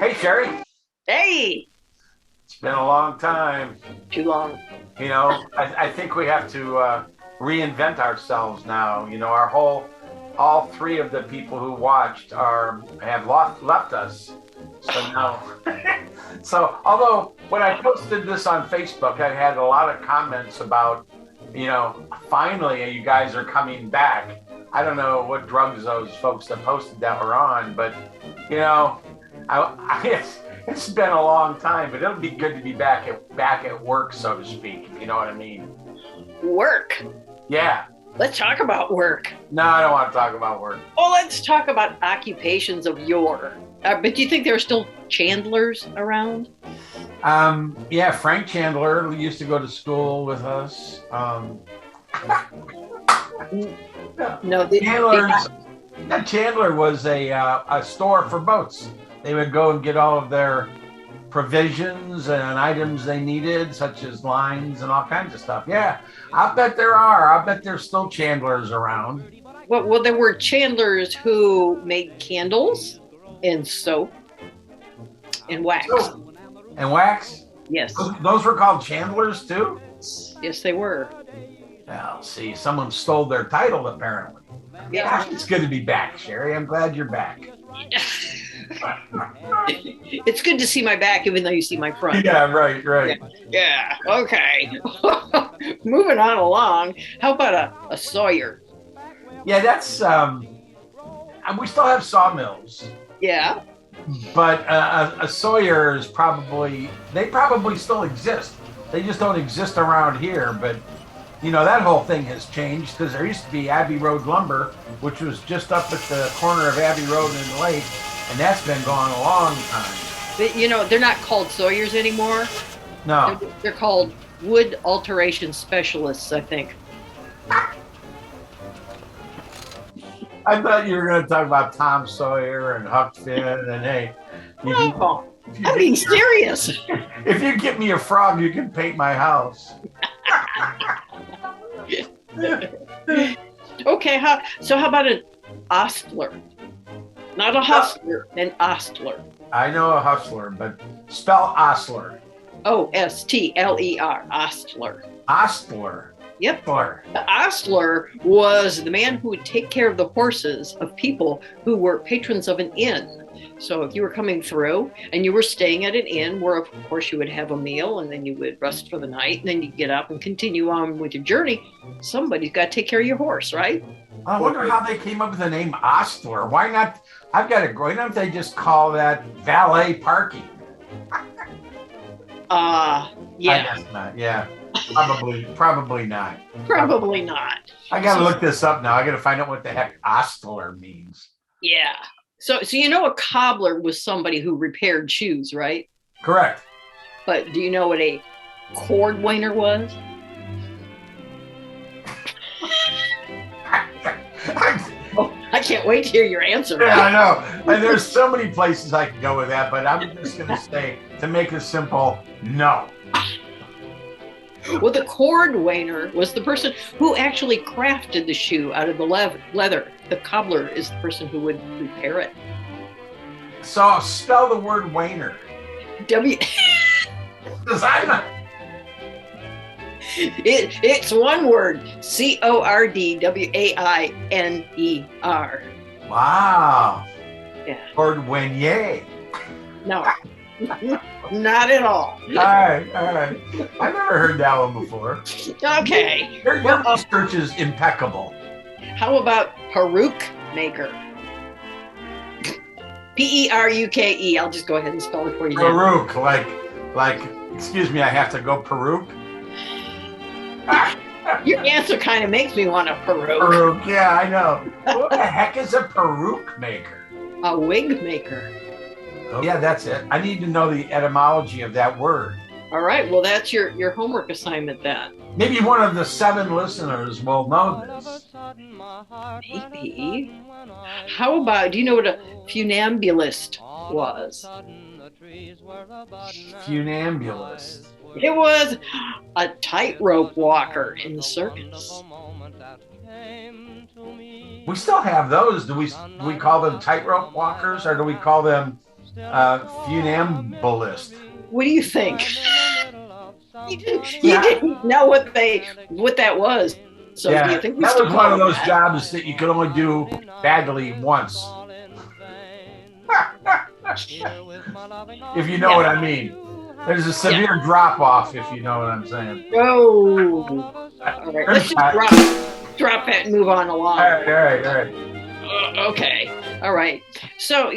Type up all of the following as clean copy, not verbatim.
Hey, Sherry. Hey, It's been a long time. too long. I think we have to reinvent ourselves now. All three of the people who watched have left us. So now, although when I posted this on Facebook, I had a lot of comments about, finally you guys are coming back. I don't know what drugs those folks that posted that were on, but it's been a long time, but it'll be good to be back at work, so to speak, if you know what I mean. Work. Yeah. Let's talk about work. No, I don't want to talk about work. Oh, let's talk about occupations of yore. But do you think there are still Chandlers around? Yeah, Frank Chandler used to go to school with us. No, Chandler was a store for boats. They would go and get all of their provisions and items they needed, such as lines and all kinds of stuff. Yeah, I bet there are. I bet there's still Chandlers around. well, there were Chandlers who made candles and soap and wax. Soap and wax? Yes. Those were called Chandlers too? Yes, they were. Well, see, someone stole their title apparently. Yeah. It's good to be back, Sherry. I'm glad you're back. It's good to see my back, even though you see my front. Yeah, right. Yeah. Okay. Moving on along. How about a Sawyer? Yeah, that's we still have Sawmills, Yeah. but a Sawyer is probably still exist. They just don't exist around here. But that whole thing has changed because there used to be Abbey Road Lumber, which was just up at the corner of Abbey Road and the lake, and that's been gone a long time. But, they're not called Sawyers anymore. No. They're called wood alteration specialists, I think. I thought you were going to talk about Tom Sawyer and Huck Finn, and hey, I'm being serious. If you get me a frog, you can paint my house. Okay, how about an ostler? Not a hustler, an ostler. I know a hustler, but spell ostler. Ostler, ostler. Ostler. Yep. Ostler. The ostler was the man who would take care of the horses of people who were patrons of an inn. So if you were coming through and you were staying at an inn where, of course, you would have a meal and then you would rest for the night and then you'd get up and continue on with your journey, somebody's got to take care of your horse, right? I wonder how they came up with the name Ostler. Why not? Why don't they just call that valet parking? Yeah. I guess not. Yeah. Probably not. Probably not. I got to look this up now. I got to find out what the heck Ostler means. Yeah. So a cobbler was somebody who repaired shoes, right? Correct. But do you know what a cordwainer was? Oh, I can't wait to hear your answer. Yeah, I know. And there's so many places I could go with that, but I'm just going to say, to make it simple, no. Well, the cordwainer was the person who actually crafted the shoe out of the leather. The cobbler is the person who would repair it. So spell the word wainer. Because I'm not. It's one word. Cordwainer. Wow. Yeah. Cordwainer. No. Not at all. All right. I've never heard that one before. Okay. Your research is impeccable. How about peruke maker? Peruke. I'll just go ahead and spell it for you. Peruke, like. Excuse me, I have to go peruke. Your answer kind of makes me want a peruke. Peruke, yeah, I know. What the heck is a peruke maker? A wig maker. Oh, yeah, that's it. I need to know the etymology of that word. All right. Well, that's your homework assignment then. Maybe one of the 7 listeners will know this. Maybe. How about, do you know what a funambulist was? Funambulist. It was a tightrope walker in the circus. We still have those. Do we call them tightrope walkers, or do we call them Funambulist. What do you think? You didn't know what that was. So do you think we that still was one of call those that? jobs that you could only do badly once. If you know what I mean. There's a severe drop off, if you know what I'm saying. Oh, all right. Let's just drop that and move on along. All right. Okay, all right. So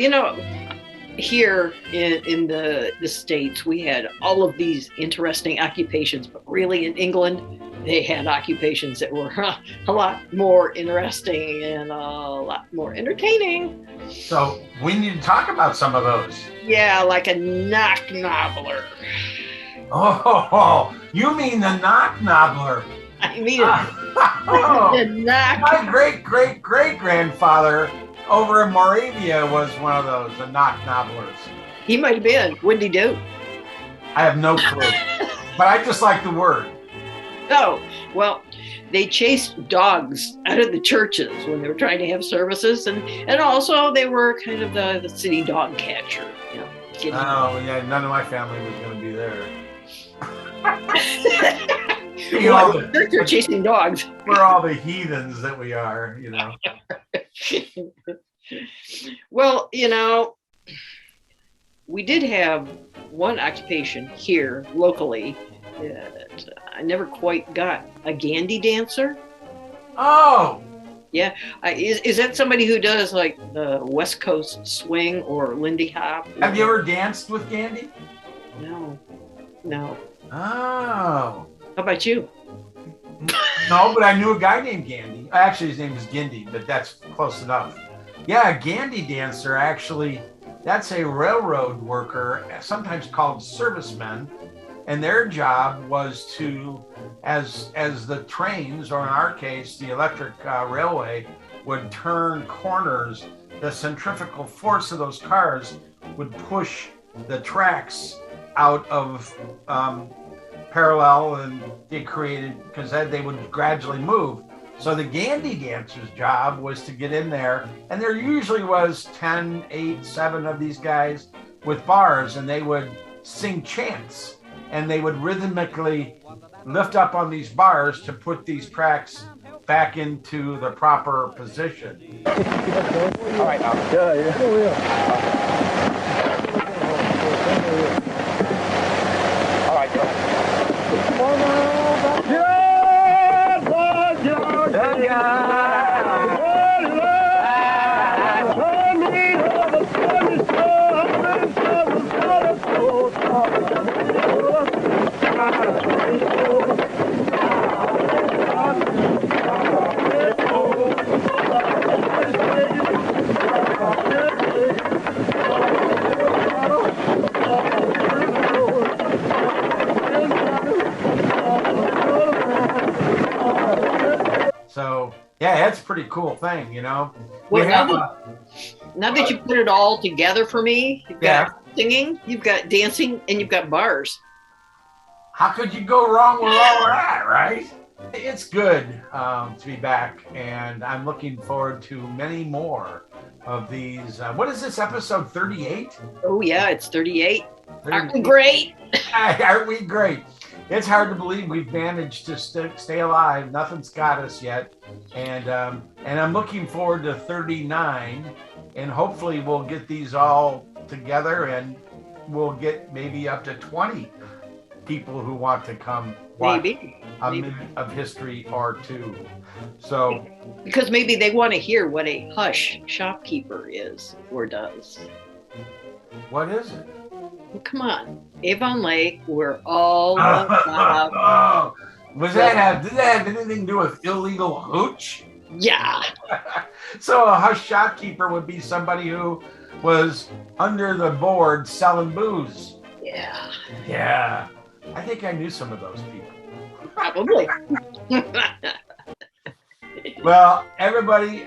here in the States, we had all of these interesting occupations, but really in England, they had occupations that were a lot more interesting and a lot more entertaining. So we need to talk about some of those. Yeah, like a knobbler. Oh, you mean the knobbler? I mean, my great-great-great-grandfather over in Moravia was one of those, the knobblers. He might have been. What did he do? I have no clue, but I just like the word. Oh, well, they chased dogs out of the churches when they were trying to have services, and also they were kind of the city dog catcher. None of my family was going to be there. They're chasing dogs. We're all the heathens that we are, Well, we did have one occupation here locally that I never quite got. A Gandy Dancer. Oh! Yeah. Is that somebody who does like the West Coast swing or Lindy Hop? Have you ever danced with Gandy? No. Oh. How about you? No, but I knew a guy named Gandy. Actually, his name is Gindy, but that's close enough. Yeah, a Gandy Dancer, actually, that's a railroad worker, sometimes called servicemen, and their job was to, as the trains, or in our case, the electric railway, would turn corners, the centrifugal force of those cars would push the tracks out of parallel, and they created, because they would gradually move. So the Gandy Dancer's job was to get in there, and there usually was 10, 8, 7 of these guys with bars, and they would sing chants, and they would rhythmically lift up on these bars to put these tracks back into the proper position. All right, now. All right, go ahead. So, yeah, that's a pretty cool thing, Well, now that you put it all together for me, you've got singing, you've got dancing, and you've got bars. How could you go wrong with all that, right? It's good to be back, and I'm looking forward to many more of these. What is this, episode 38? Oh, yeah, it's 38. Aren't we great? Aren't we great? It's hard to believe we've managed to stay alive. Nothing's got us yet. And I'm looking forward to 39, and hopefully we'll get these all together, and we'll get maybe up to 20 people who want to come watch a minute of history or two. So, because maybe they want to hear what a hush shopkeeper is or does. What is it? Well, come on, Avon Lake, we're all about. Did that have anything to do with illegal hooch? Yeah. So a hush shopkeeper would be somebody who was under the board selling booze. Yeah. Yeah. I think I knew some of those people. Probably. Well, everybody,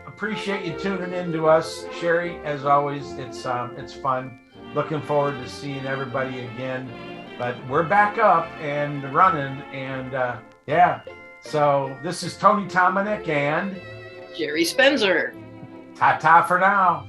appreciate you tuning in to us. Sherry, as always, it's fun. Looking forward to seeing everybody again. But we're back up and running, and So this is Tony Tominick and Jerry Spencer. Ta-ta for now.